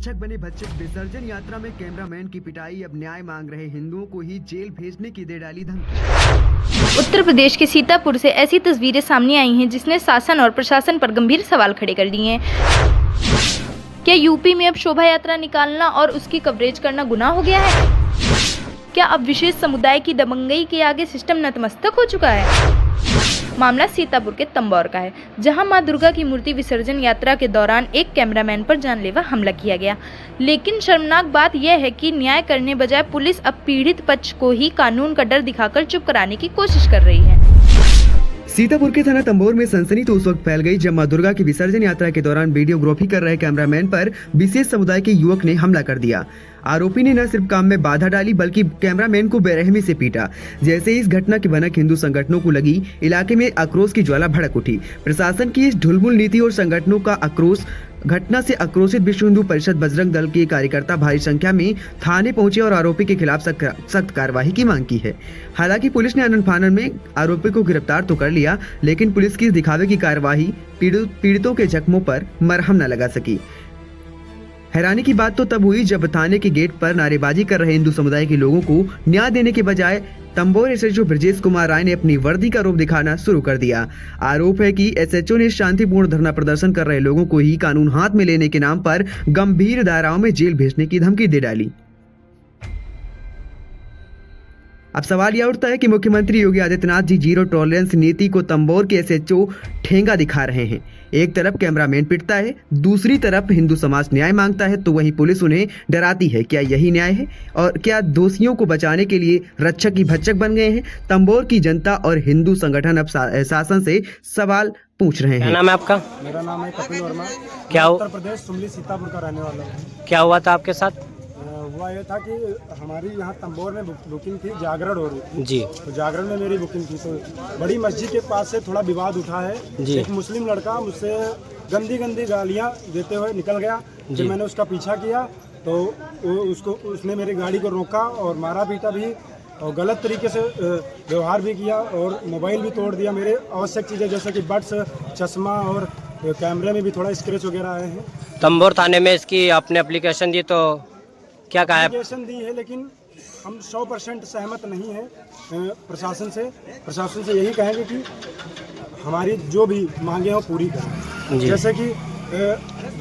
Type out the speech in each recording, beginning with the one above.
भक्षक बने भक्षक विसर्जन यात्रा में कैमरामैन की पिटाई। अब न्याय मांग रहे हिंदुओं को ही जेल भेजने की दे डाली धमकी। उत्तर प्रदेश के सीतापुर से ऐसी तस्वीरें सामने आई हैं जिसने शासन और प्रशासन पर गंभीर सवाल खड़े कर दिए हैं। क्या यूपी में अब शोभा यात्रा निकालना और उसकी कवरेज करना गुनाह हो गया है? क्या अब विशेष समुदाय की दबंगई के आगे सिस्टम नतमस्तक हो चुका है? मामला सीतापुर के तंबौर का है, जहां मां दुर्गा की मूर्ति विसर्जन यात्रा के दौरान एक कैमरामैन पर जानलेवा हमला किया गया। लेकिन शर्मनाक बात यह है कि न्याय करने बजाय पुलिस अब पीड़ित पक्ष को ही कानून का डर दिखाकर चुप कराने की कोशिश कर रही है। सीतापुर के थाना तंबोर में सनसनी तो उस वक्त फैल गई जब मां दुर्गा की विसर्जन यात्रा के दौरान वीडियोग्राफी कर रहे कैमरामैन पर विशेष समुदाय के युवक ने हमला कर दिया। आरोपी ने न सिर्फ काम में बाधा डाली बल्कि कैमरामैन को बेरहमी से पीटा। जैसे ही इस घटना की भनक हिंदू संगठनों को लगी, इलाके में आक्रोश की ज्वाला भड़क उठी। प्रशासन की इस ढुलमुल नीति और संगठनों का आक्रोश घटना से आक्रोशित विश्व हिंदू परिषद बजरंग दल के कार्यकर्ता भारी संख्या में थाने पहुंचे और आरोपी के खिलाफ सख्त कार्रवाई की मांग की है। हालांकि पुलिस ने आनन फानन में आरोपी को गिरफ्तार तो कर लिया, लेकिन पुलिस की इस दिखावे की कार्रवाई पीड़ितों के जख्मों पर मरहम न लगा सकी। हैरानी की बात तो तब हुई जब थाने के गेट पर नारेबाजी कर रहे हिंदू समुदाय के लोगों को न्याय देने के बजाय तंबोर एसएचओ ब्रजेश कुमार राय ने अपनी वर्दी का रूप दिखाना शुरू कर दिया। आरोप है कि एसएचओ ने शांतिपूर्ण धरना प्रदर्शन कर रहे लोगों को ही कानून हाथ में लेने के नाम पर गंभीर धाराओं में जेल भेजने की धमकी दे डाली। अब सवाल यह उठता है कि मुख्यमंत्री योगी आदित्यनाथ जी जीरो टॉलरेंस नीति को तंबोर के एसएचओ ठेंगा दिखा रहे हैं। एक तरफ कैमरामैन पिटता है, दूसरी तरफ हिंदू समाज न्याय मांगता है, तो वहीं पुलिस उन्हें डराती है। क्या यही न्याय है? और क्या दोषियों को बचाने के लिए रक्षक ही भक्षक बन गए हैं? तंबोर की जनता और हिंदू संगठन अब शासन से सवाल पूछ रहे हैं। क्या नाम है आपका? मेरा नाम है कपिल वर्मा। क्या उत्तर प्रदेश सुमली सीतापुर का रहने वाला हूँ। क्या हुआ था आपके साथ? हुआ ये था कि हमारी यहाँ तंबोर में बुकिंग थी, जागरण हो रही थी जी। तो जागरण में मेरी बुकिंग थी, तो बड़ी मस्जिद के पास से थोड़ा विवाद उठा है जी। एक मुस्लिम लड़का मुझसे गंदी गंदी गालियाँ देते हुए निकल गया। फिर मैंने उसका पीछा किया तो उसने मेरी गाड़ी को रोका और मारा पीटा भी और गलत तरीके से व्यवहार भी किया और मोबाइल भी तोड़ दिया। मेरे आवश्यक चीज़ें जैसे कि बड्स, चश्मा और कैमरे में भी थोड़ा स्क्रैच वगैरह आए हैं। तंबोर थाने में इसकी आपने एप्लीकेशन दी तो क्या कहा है? एप्लीकेशन दी है, लेकिन हम 100% सहमत नहीं हैं प्रशासन से यही कहेंगे कि हमारी जो भी मांगे हो पूरी करें। जैसे कि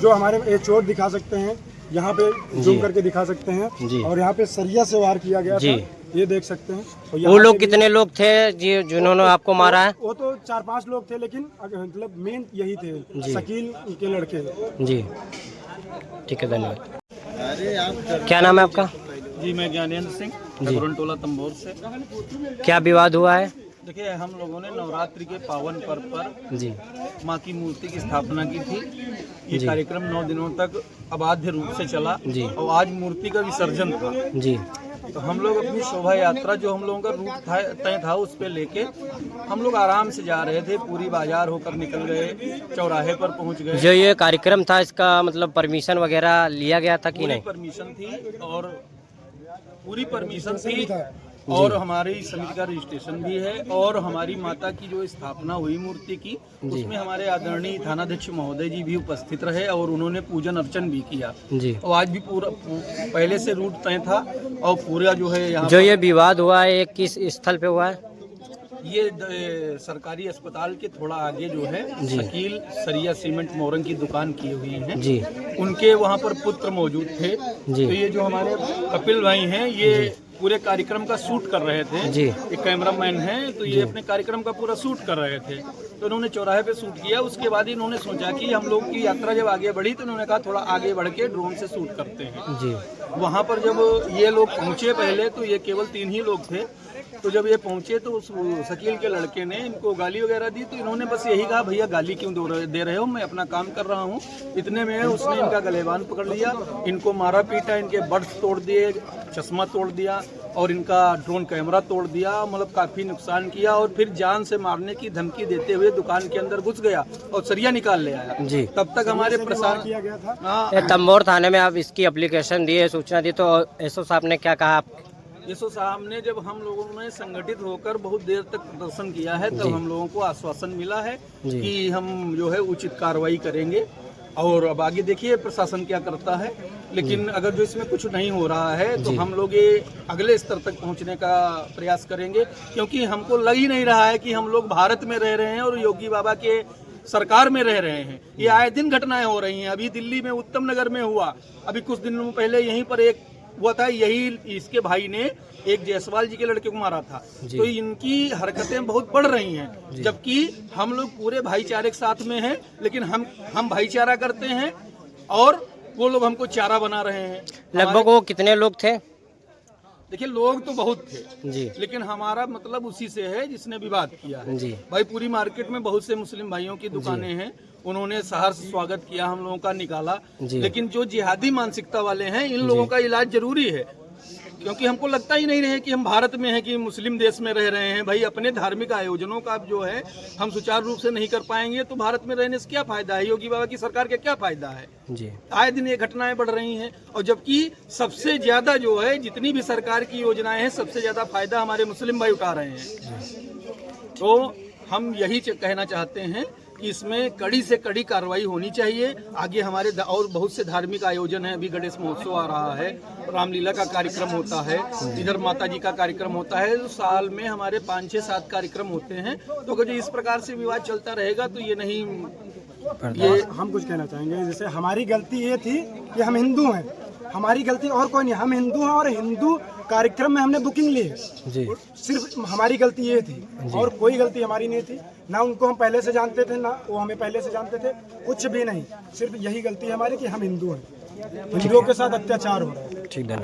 जो हमारे ये चोट दिखा सकते हैं, यहाँ पे जूम करके दिखा सकते हैं और यहाँ पे सरिया से वार किया गया था, ये देख सकते हैं। वो लोग कितने लोग थे जी जिन्होंने आपको मारा है? वो तो 4-5 लोग थे, लेकिन मतलब मेन यही थे, शकील के लड़के जी। ठीक है, धन्यवाद। क्या नाम है आपका? जी, मैं ज्ञानेंद्र सिंह, टोला तंबोर से। क्या विवाद हुआ है? देखिए, हम लोगों ने नवरात्रि के पावन पर्व पर जी माँ की मूर्ति की स्थापना की थी। ये कार्यक्रम 9 दिनों तक अबाध्य रूप से चला जी। और आज मूर्ति का विसर्जन था जी। तो हम लोग अपनी शोभा यात्रा जो हम लोगों का रूट तय था उस पे लेके हम लोग आराम से जा रहे थे। पूरी बाजार होकर निकल गए, चौराहे पर पहुंच गए। जो ये कार्यक्रम था इसका मतलब परमिशन वगैरह लिया गया था कि नहीं? परमिशन थी और पूरी परमिशन थी और हमारी समिति का रजिस्ट्रेशन भी है और हमारी माता की जो स्थापना हुई मूर्ति की उसमें हमारे आदरणीय थानाध्यक्ष महोदय जी भी उपस्थित रहे और उन्होंने पूजन अर्चन भी किया जी। और आज भी पूरा पहले से रूट तय था और पूरा जो है यहाँ जो ये विवाद हुआ है ये किस स्थल पे हुआ है? ये सरकारी अस्पताल के थोड़ा आगे जो है शकील सरिया सीमेंट मोरंग की दुकान की हुई है जी। उनके वहाँ पर पुत्र मौजूद थे जी। तो ये जो हमारे कपिल भाई हैं ये पूरे कार्यक्रम का शूट कर रहे थे जी। एक कैमरामैन है तो ये अपने कार्यक्रम का पूरा शूट कर रहे थे तो इन्होंने चौराहे पे शूट किया। उसके बाद इन्होंने सोचा कि हम लोग की यात्रा जब आगे बढ़ी तो इन्होंने कहा थोड़ा आगे बढ़ के ड्रोन से शूट करते हैं जी। वहाँ पर जब ये लोग पहुँचे पहले तो ये केवल 3 ही लोग थे। तो जब ये पहुंचे तो उस शकील के लड़के ने इनको गाली वगैरह दी तो इन्होंने बस यही कहा, भैया गाली क्यों दे रहे हो, मैं अपना काम कर रहा हूँ। इतने में उसने इनका गलेबान पकड़ लिया, इनको मारा पीटा, इनके बड्स तोड़ दिए, चश्मा तोड़ दिया और इनका ड्रोन कैमरा तोड़ दिया। मतलब काफ़ी नुकसान किया और फिर जान से मारने की धमकी देते हुए दुकान के अंदर घुस गया और सरिया निकाल ले आया जी। तब तक हमारे प्रसार किया गया था। तंबोर थाने में आप इसकी एप्लीकेशन दी है, सूचना दी, तो एसओ साहब ने क्या कहा? एसओ साहब ने जब हम लोगों ने संगठित होकर बहुत देर तक प्रदर्शन किया है तब हम लोगों को आश्वासन मिला है कि हम जो है उचित कार्रवाई करेंगे और अब आगे देखिए प्रशासन क्या करता है, लेकिन अगर जो इसमें कुछ नहीं हो रहा है तो हम लोग ये अगले स्तर तक पहुंचने का प्रयास करेंगे, क्योंकि हमको लग ही नहीं रहा है कि हम लोग भारत में रह रहे हैं और योगी बाबा के सरकार में रह रहे हैं। ये आए दिन घटनाएं हो रही हैं। अभी दिल्ली में उत्तम नगर में हुआ, अभी कुछ दिनों पहले यहीं पर एक हुआ था, यही इसके भाई ने एक जायसवाल जी के लड़के को मारा था। तो इनकी हरकतें बहुत बढ़ रही हैं, जबकि हम लोग पूरे भाईचारे के साथ में हैं, लेकिन हम भाईचारा करते हैं और वो लोग हमको चारा बना रहे हैं। लगभग वो कितने लोग थे? देखिए लोग तो बहुत थे जी, लेकिन हमारा मतलब उसी से है जिसने विवाद किया है। जी भाई पूरी मार्केट में बहुत से मुस्लिम भाइयों की दुकानें हैं, उन्होंने सहर्ष स्वागत किया, हम लोगों का निकाला, लेकिन जो जिहादी मानसिकता वाले हैं इन लोगों का इलाज जरूरी है, क्योंकि हमको लगता ही नहीं रहे कि हम भारत में हैं कि मुस्लिम देश में रह रहे हैं। भाई अपने धार्मिक आयोजनों का जो है हम सुचारू रूप से नहीं कर पाएंगे तो भारत में रहने से क्या फायदा है, योगी बाबा की सरकार का क्या फायदा है। जी, आए दिन ये घटनाएं बढ़ रही हैं, और जबकि सबसे ज्यादा जो है जितनी भी सरकार की योजनाएं हैं सबसे ज्यादा फायदा हमारे मुस्लिम भाई उठा रहे हैं। तो हम यही कहना चाहते हैं कि इसमें कड़ी से कड़ी कार्रवाई होनी चाहिए। आगे हमारे और बहुत से धार्मिक आयोजन हैं, अभी गणेश महोत्सव आ रहा है, रामलीला का कार्यक्रम होता है, इधर माता जी का कार्यक्रम होता है, तो साल में हमारे 5, 6, 7 कार्यक्रम होते हैं। तो अगर इस प्रकार से विवाद चलता रहेगा तो ये नहीं, ये हम कुछ कहना चाहेंगे। जैसे हमारी गलती ये थी कि हम हिंदू हैं, हमारी गलती और कोई नहीं, हम हिंदू हैं और हिंदू कार्यक्रम में हमने बुकिंग ली है जी। सिर्फ हमारी गलती ये थी और कोई गलती हमारी नहीं थी, ना उनको हम पहले से जानते थे ना वो हमें पहले से जानते थे, कुछ भी नहीं, सिर्फ यही गलती है हमारी कि हम हिंदू हैं, हिंदुओं के साथ अत्याचार हो रहा है। ठीक है।